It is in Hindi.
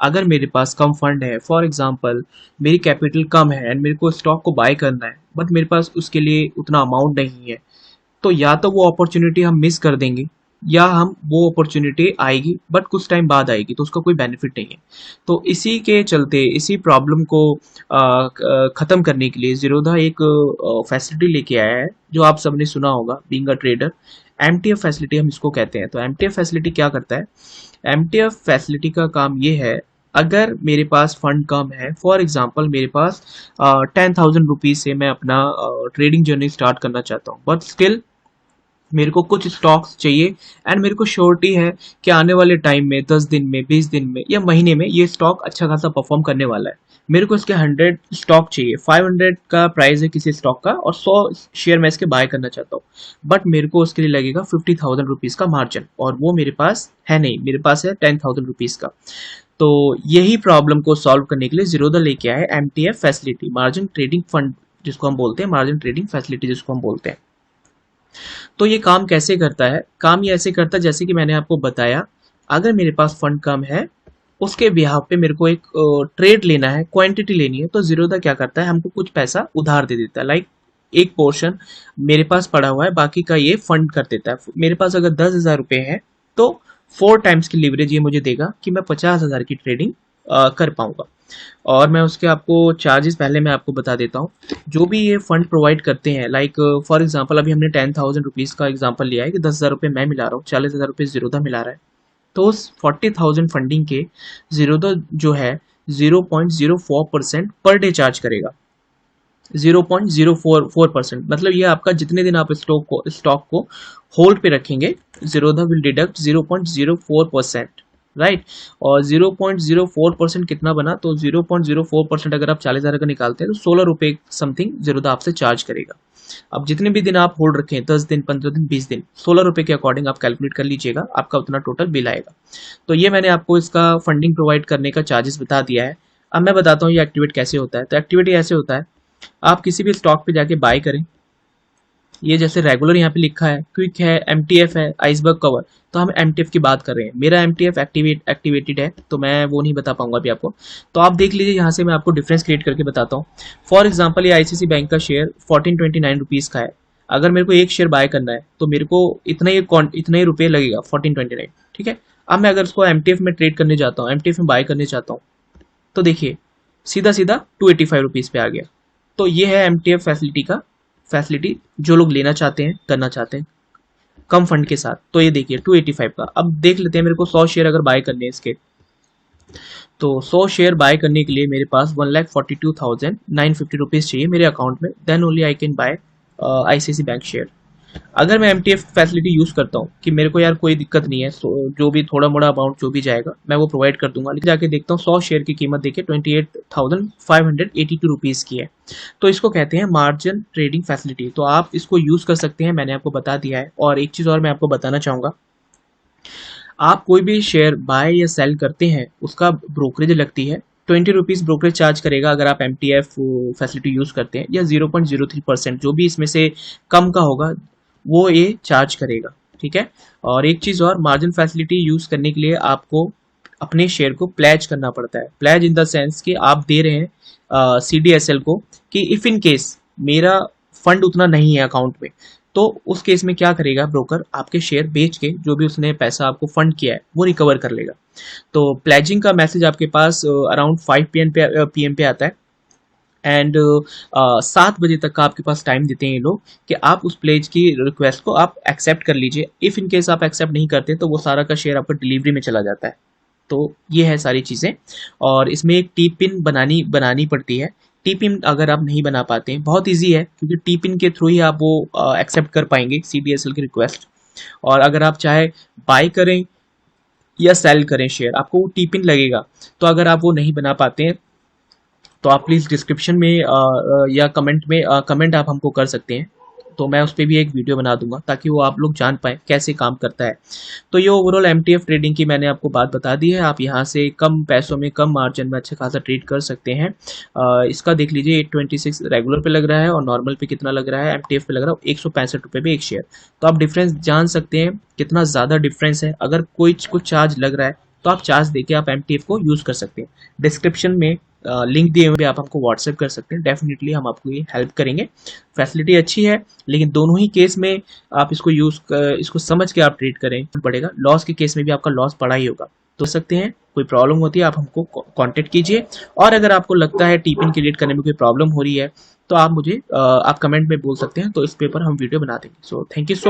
अगर मेरे पास कम फंड है, फॉर एग्जांपल मेरी कैपिटल कम है एंड मेरे को स्टॉक को बाय करना है, बट मेरे पास उसके लिए उतना अमाउंट नहीं है, तो या तो वो अपॉर्चुनिटी हम मिस कर देंगे, या हम वो अपॉर्चुनिटी आएगी बट कुछ टाइम बाद आएगी, तो उसका कोई बेनिफिट नहीं है। तो इसी के चलते, इसी प्रॉब्लम को ख़त्म करने के लिए ज़ीरोधा एक फैसिलिटी लेके आया है, जो आप सबने सुना होगा, being a trader. MTF facility हम इसको कहते हैं। तो एमटीएफ फैसिलिटी क्या करता है? एमटीएफ फैसिलिटी का काम ये है, अगर मेरे पास फंड कम है, फॉर एग्जांपल मेरे पास 10,000 रुपीज़ से मैं अपना ट्रेडिंग जर्नी स्टार्ट करना चाहता हूँ, बट स्टिल मेरे को कुछ स्टॉक्स चाहिए एंड मेरे को श्योरिटी है कि आने वाले टाइम में 10 दिन में, 20 दिन में या महीने में ये स्टॉक अच्छा खासा परफॉर्म करने वाला है। मेरे को इसके 100 स्टॉक चाहिए, 500 का प्राइस है किसी स्टॉक का और 100 शेयर मैं इसके बाय करना चाहता हूँ, बट मेरे को उसके लिए लगेगा 50,000 रुपीज़ का मार्जिन, और वो मेरे पास है नहीं, मेरे पास है 10,000 रुपीज़ का। तो यही प्रॉब्लम को सॉल्व करने के लिए जीरोधा लेके आए MTF facility, margin trading fund जिसको हम बोलते हैं, मार्जिन ट्रेडिंग फैसिलिटी जिसको हम बोलते हैं। तो ये काम कैसे करता है? काम ये ऐसे करता है जैसे कि मैंने आपको बताया, अगर मेरे पास फंड कम है, उसके बिहाफ पे मेरे को एक ट्रेड लेना है, क्वांटिटी लेनी है, तो जीरोधा क्या करता है, हमको कुछ पैसा उधार दे देता है। लाइक एक पोर्शन मेरे पास पड़ा हुआ है, बाकी का ये फंड कर देता है। मेरे पास अगर 10,000 रुपये है, तो 4 टाइम्स की लीवरेज ये मुझे देगा कि मैं 50,000 की ट्रेडिंग कर पाऊंगा। और मैं उसके आपको चार्जेस पहले मैं आपको बता देता हूँ। जो भी ये फंड प्रोवाइड करते हैं, लाइक फॉर एग्जांपल अभी हमने 10,000 रुपीज़ का एग्जांपल लिया है कि 10,000 रुपये मैं मिला रहा हूँ, 40,000 रुपये जीरोधा मिला रहा है। तो उस 40,000 फंडिंग के जीरोधा जो है 0.04% पर डे चार्ज करेगा। 0.044%, मतलब ये आपका जितने दिन आप स्टॉक को होल्ड पे रखेंगे, जीरोधा विल डिडक्ट 0.04%, राइट। और 0.04% कितना बना? तो 0.04% अगर आप 40,000 का निकालते हैं तो 16 रुपये समथिंग जीरोधा आपसे चार्ज करेगा। अब जितने भी दिन आप होल्ड रखें, 10 दिन, 15 दिन, 20 दिन, 16 रुपये के अकॉर्डिंग आप कैलकुलेट कर लीजिएगा, आपका उतना टोटल बिल आएगा। तो ये मैंने आपको इसका फंडिंग प्रोवाइड करने का चार्जेस बता दिया है। अब मैं बताता हूँ ये एक्टिवेट कैसे होता है। तो एक्टिविटी ऐसे होता है, आप किसी भी स्टॉक पे जाके बाय करें। ये जैसे रेगुलर यहाँ पे लिखा है, क्विक है, एमटीएफ है, आइसबर्ग कवर, तो हम एमटीएफ की बात कर रहे हैं। मेरा एमटीएफ एक्टिवेटेड है, तो मैं वो नहीं बता पाऊंगा अभी आपको। तो आप देख लीजिए, यहाँ से मैं आपको डिफरेंस क्रिएट करके बताता हूँ। फॉर एग्जाम्पल ये आईसीसी बैंक का शेयर 1429 का है। अगर मेरे को एक शेयर बाय करना है तो मेरे को इतना ही रुपये लगेगा, 1429, ठीक है। अब मैं अगर उसको एमटीएफ में ट्रेड करने जाता हूँ, एमटीएफ में बाय करने चाहता हूँ, तो देखिए सीधा सीधा 285 रुपीज़ पे आ गया। तो ये है एमटीएफ फैसिलिटी जो लोग लेना चाहते हैं, करना चाहते हैं कम फंड के साथ। तो ये देखिए 285 का। अब देख लेते हैं, मेरे को 100 शेयर अगर बाय करने हैं इसके, तो 100 शेयर बाय करने के लिए मेरे पास 1,42,950 चाहिए मेरे अकाउंट में, then only I can buy ICC bank share. अगर मैं एमटीएफ फैसिलिटी यूज़ करता हूँ कि मेरे को यार कोई दिक्कत नहीं है, जो भी थोड़ा मोड़ा अमाउंट जो भी जाएगा मैं वो प्रोवाइड कर दूंगा, लेकिन जाके देखता हूँ 100 शेयर की कीमत देखिए 28,582 की है। तो इसको कहते हैं मार्जिन ट्रेडिंग फैसिलिटी। तो आप इसको यूज़ कर सकते हैं, मैंने आपको बता दिया है। और एक चीज़ और मैं आपको बताना चाहूँगा, आप कोई भी शेयर बाय या सेल करते हैं, उसका ब्रोकरेज लगती है 20 रुपीज़ ब्रोकरेज चार्ज करेगा अगर आप एमटीएफ फैसिलिटी यूज़ करते हैं, या 0.03% जो भी इसमें से कम का होगा वो ये चार्ज करेगा, ठीक है। और एक चीज़ और, मार्जिन फैसिलिटी यूज़ करने के लिए आपको अपने शेयर को प्लेज करना पड़ता है। प्लेज इन द सेंस कि आप दे रहे हैं सीडीएसएल को कि इफ़ इन केस मेरा फंड उतना नहीं है अकाउंट में, तो उस केस में क्या करेगा ब्रोकर, आपके शेयर बेच के जो भी उसने पैसा आपको फंड किया है वो रिकवर कर लेगा। तो प्लेजिंग का मैसेज आपके पास अराउंड 5 PM पे आता है, एंड 7 बजे तक का आपके पास टाइम देते हैं ये लोग कि आप उस प्लेज की रिक्वेस्ट को आप एक्सेप्ट कर लीजिए। इफ़ इन केस आप एक्सेप्ट नहीं करते तो वो सारा का शेयर आपका डिलीवरी में चला जाता है। तो ये है सारी चीज़ें। और इसमें एक टी पिन बनानी पड़ती है। टी पिन अगर आप नहीं बना पाते हैं, बहुत ईजी है, क्योंकि टी पिन के थ्रू ही आप वो एक्सेप्ट कर पाएंगे सीडीएसएल की रिक्वेस्ट। और अगर आप चाहे बाय करें या सेल करें शेयर, आपको वो टी पिन लगेगा। तो अगर आप वो नहीं बना पाते हैं तो आप प्लीज़ डिस्क्रिप्शन में या कमेंट आप हमको कर सकते हैं, तो मैं उस पर भी एक वीडियो बना दूंगा ताकि वो आप लोग जान पाएँ कैसे काम करता है। तो ये ओवरऑल एमटीएफ ट्रेडिंग की मैंने आपको बात बता दी है। आप यहाँ से कम पैसों में, कम मार्जिन में अच्छा खासा ट्रेड कर सकते हैं। इसका देख लीजिए 826 रेगुलर पे लग रहा है, और नॉर्मल पे कितना लग रहा है, एमटीएफ पे लग रहा है 165 रुपये पे एक शेयर। तो आप डिफरेंस जान सकते हैं कितना ज़्यादा डिफरेंस है। अगर कोई कुछ चार्ज लग रहा है तो आप चार्ज देके आप MTF को यूज़ कर सकते हैं। डिस्क्रिप्शन में लिंक दिए हुए आप हमको व्हाट्सएप कर सकते हैं, डेफिनेटली हम आपको ये हेल्प करेंगे। फैसिलिटी अच्छी है, लेकिन दोनों ही केस में आप इसको समझ के आप ट्रीट करें पड़ेगा। लॉस के केस में भी आपका लॉस पड़ा ही होगा। तो सकते हैं, कोई प्रॉब्लम होती है आप हमको कांटेक्ट कीजिए। और अगर आपको लगता है टीपिन क्रिएट करने में कोई प्रॉब्लम हो रही है तो आप कमेंट में बोल सकते हैं, तो इस पे पर हम वीडियो बना देंगे। So thank you so